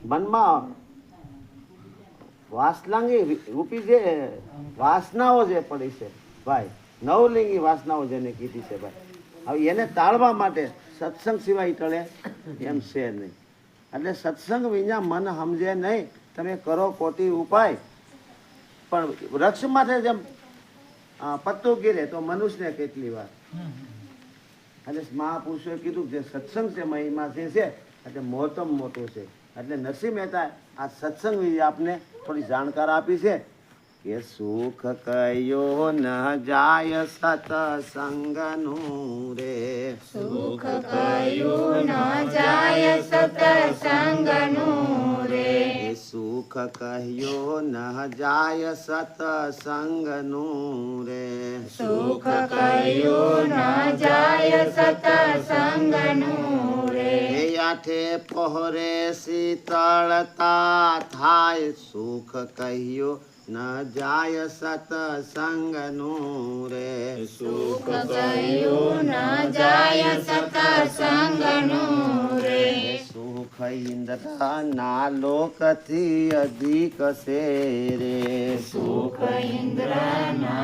મનમાં વાસનાંગી રૂપી જે વાસનાઓ જે પડી છે ભાઈ, નવલિંગી વાસનાઓ જેને કીધી છે ભાઈ, હવે એને ટાળવા માટે સત્સંગ સિવાય ટળે એમ છે નહીં. એટલે સત્સંગ વિના મન સમજે નહીં. તમે કરો કોટી ઉપાય, પણ વૃક્ષ માટે જેમ પત્તું ગીરે તો મનુષ્યને કેટલી વાર. એટલે મહાપુરુષોએ કીધું જે સત્સંગ છે મહિમા જે છે એટલે મોટમ મોટું છે. એટલે નરસિંહ મહેતા આ સત્સંગ વિશે આપને થોડી જાણકાર આપી છે કે સુખ કયો ન જાય સત્સંગનું રે, સુખ કયું ન જાય સત્સંગનું રે, સુખ કહ્યો ન જાય સત્સંગનું રે, સુખ કયું ન જાય સત્સંગનું રે, આઠે પહોરે શીતળતા થાય, સુખ કહ્યો ન જાય સત્સંગનું રે, સુખ કયું ન જાય સત્સંગનું રે, સુખ ઇન્દ્રના લોકથી અધિક છે રે, સુખ ઇન્દ્રના